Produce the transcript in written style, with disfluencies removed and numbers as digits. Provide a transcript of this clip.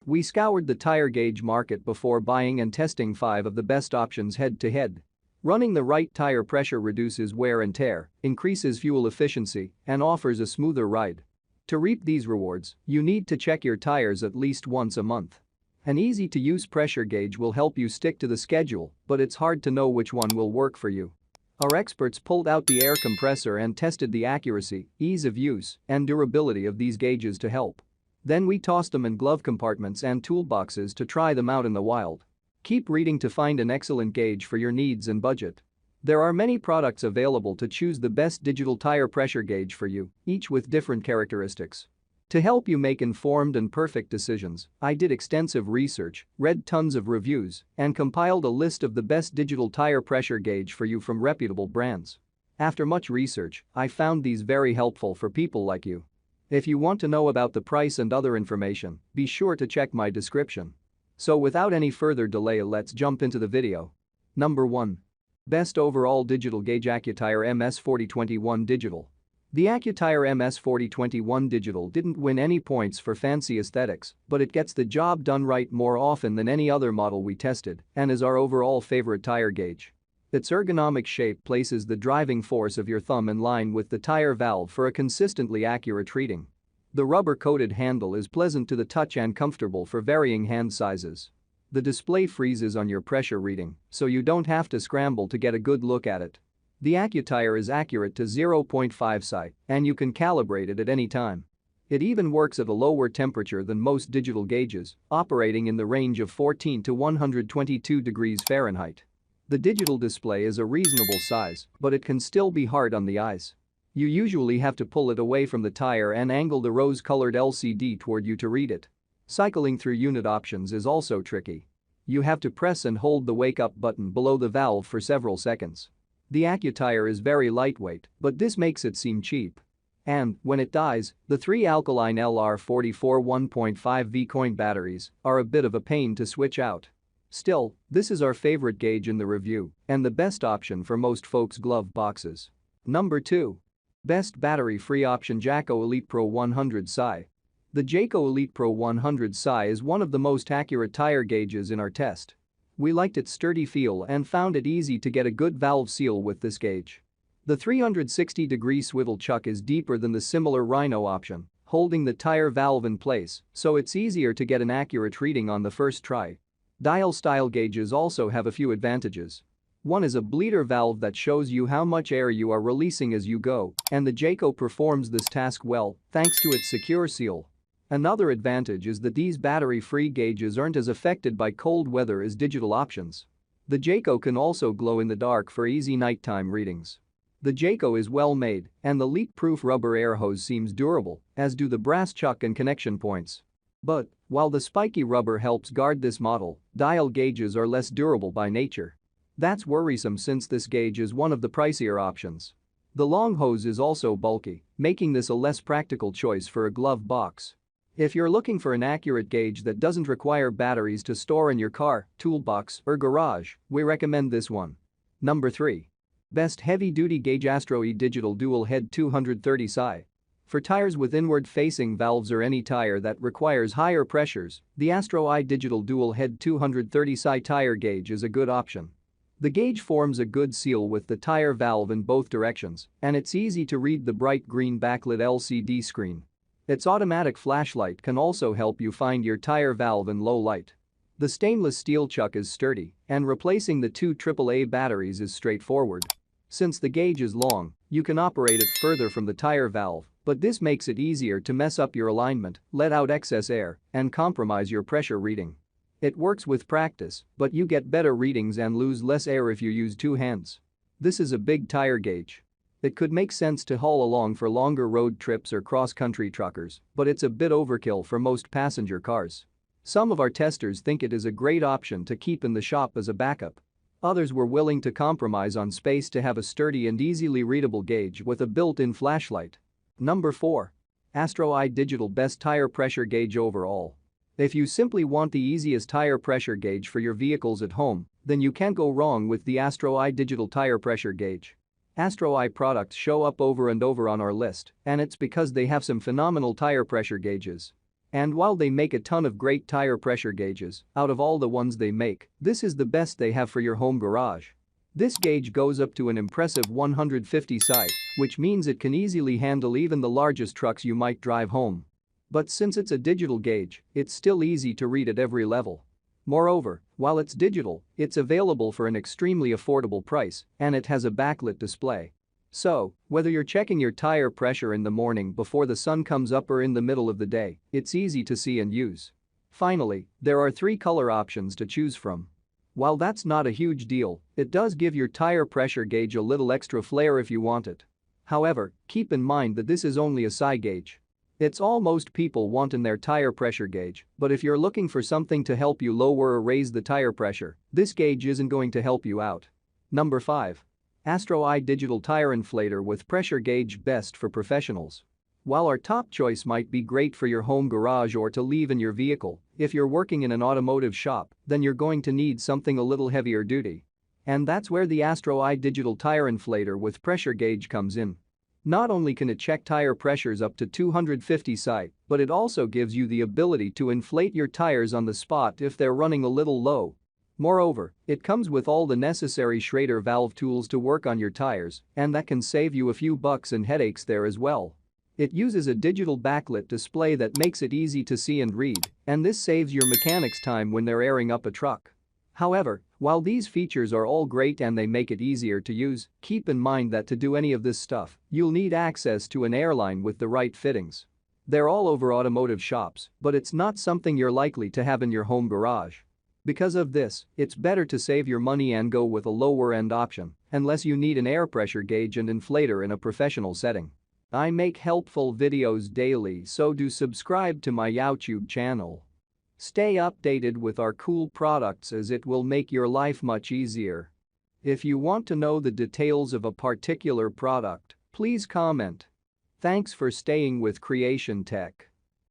We scoured the tire gauge market before buying and testing 5 of the best options head-to-head. Running the right tire pressure reduces wear and tear, increases fuel efficiency, and offers a smoother ride. To reap these rewards, you need to check your tires at least once a month. An easy-to-use pressure gauge will help you stick to the schedule, but it's hard to know which one will work for you. Our experts pulled out the air compressor and tested the accuracy, ease of use, and durability of these gauges to help. Then we tossed them in glove compartments and toolboxes to try them out in the wild. Keep reading to find an excellent gauge for your needs and budget. There are many products available to choose the best digital tire pressure gauge for you, each with different characteristics. To help you make informed and perfect decisions, I did extensive research, read tons of reviews, and compiled a list of the best digital tire pressure gauge for you from reputable brands. After much research, I found these very helpful for people like you. If you want to know about the price and other information, be sure to check my description. So without any further delay, let's jump into the video. Number 1. Best Overall Digital Gauge Accutire MS4021 Digital. The Accutire MS4021 Digital didn't win any points for fancy aesthetics, but it gets the job done right more often than any other model we tested and is our overall favorite tire gauge. Its ergonomic shape places the driving force of your thumb in line with the tire valve for a consistently accurate reading. The rubber-coated handle is pleasant to the touch and comfortable for varying hand sizes. The display freezes on your pressure reading, so you don't have to scramble to get a good look at it. The Accutire is accurate to 0.5 psi, and you can calibrate it at any time. It even works at a lower temperature than most digital gauges, operating in the range of 14 to 122 degrees Fahrenheit. The digital display is a reasonable size, but it can still be hard on the eyes. You usually have to pull it away from the tire and angle the rose-colored LCD toward you to read it. Cycling through unit options is also tricky. You have to press and hold the wake-up button below the valve for several seconds. The Accutire is very lightweight, but this makes it seem cheap. And, when it dies, the 3 alkaline LR44 1.5V coin batteries are a bit of a pain to switch out. Still, this is our favorite gauge in the review and the best option for most folks' glove boxes. Number 2. Best battery-free option JACO ElitePro 100 Psi. The JACO ElitePro 100 Psi is one of the most accurate tire gauges in our test. We liked its sturdy feel and found it easy to get a good valve seal with this gauge. The 360-degree swivel chuck is deeper than the similar Rhino option, holding the tire valve in place, so it's easier to get an accurate reading on the first try. Dial-style gauges also have a few advantages. One is a bleeder valve that shows you how much air you are releasing as you go, and the JACO performs this task well thanks to its secure seal. Another advantage is that these battery-free gauges aren't as affected by cold weather as digital options. The JACO can also glow in the dark for easy nighttime readings. The JACO is well made, and the leak-proof rubber air hose seems durable, as do the brass chuck and connection points. But, while the spiky rubber helps guard this model, dial gauges are less durable by nature. That's worrisome since this gauge is one of the pricier options. The long hose is also bulky, making this a less practical choice for a glove box. If you're looking for an accurate gauge that doesn't require batteries to store in your car, toolbox, or garage, we recommend this one. Number 3. Best Heavy-Duty Gauge AstroAI Digital Dual Head 230 Psi. For tires with inward-facing valves or any tire that requires higher pressures, the AstroAI Digital Dual Head 230 Psi tire gauge is a good option. The gauge forms a good seal with the tire valve in both directions, and it's easy to read the bright green backlit LCD screen. Its automatic flashlight can also help you find your tire valve in low light. The stainless steel chuck is sturdy, and replacing the 2 AAA batteries is straightforward. Since the gauge is long, you can operate it further from the tire valve, but this makes it easier to mess up your alignment, let out excess air, and compromise your pressure reading. It works with practice, but you get better readings and lose less air if you use 2 hands. This is a big tire gauge. It could make sense to haul along for longer road trips or cross-country truckers, but it's a bit overkill for most passenger cars. Some of our testers think it is a great option to keep in the shop as a backup. Others were willing to compromise on space to have a sturdy and easily readable gauge with a built-in flashlight. Number 4. AstroAI Digital Best Tire Pressure Gauge Overall. If you simply want the easiest tire pressure gauge for your vehicles at home, then you can't go wrong with the AstroAI Digital Tire Pressure Gauge. AstroAI products show up over and over on our list, and it's because they have some phenomenal tire pressure gauges. And while they make a ton of great tire pressure gauges, out of all the ones they make, this is the best they have for your home garage. This gauge goes up to an impressive 150 psi, which means it can easily handle even the largest trucks you might drive home. But since it's a digital gauge, it's still easy to read at every level. Moreover, while it's digital, it's available for an extremely affordable price, and it has a backlit display. So, whether you're checking your tire pressure in the morning before the sun comes up or in the middle of the day, it's easy to see and use. Finally, there are 3 color options to choose from. While that's not a huge deal, it does give your tire pressure gauge a little extra flair if you want it. However, keep in mind that this is only a psi gauge. It's all most people want in their tire pressure gauge, but if you're looking for something to help you lower or raise the tire pressure, this gauge isn't going to help you out. Number 5. AstroAI Digital Tire Inflator with Pressure Gauge, best for professionals. While our top choice might be great for your home garage or to leave in your vehicle, if you're working in an automotive shop, then you're going to need something a little heavier duty. And that's where the AstroAI Digital Tire Inflator with Pressure Gauge comes in. Not only can it check tire pressures up to 250 psi, but it also gives you the ability to inflate your tires on the spot if they're running a little low. Moreover, it comes with all the necessary Schrader valve tools to work on your tires, and that can save you a few bucks and headaches there as well. It uses a digital backlit display that makes it easy to see and read, and this saves your mechanics time when they're airing up a truck. However, while these features are all great and they make it easier to use, keep in mind that to do any of this stuff, you'll need access to an airline with the right fittings. They're all over automotive shops, but it's not something you're likely to have in your home garage. Because of this, it's better to save your money and go with a lower-end option, unless you need an air pressure gauge and inflator in a professional setting. I make helpful videos daily, so do subscribe to my YouTube channel. Stay updated with our cool products as it will make your life much easier. If you want to know the details of a particular product, please comment. Thanks for staying with Creation Tech.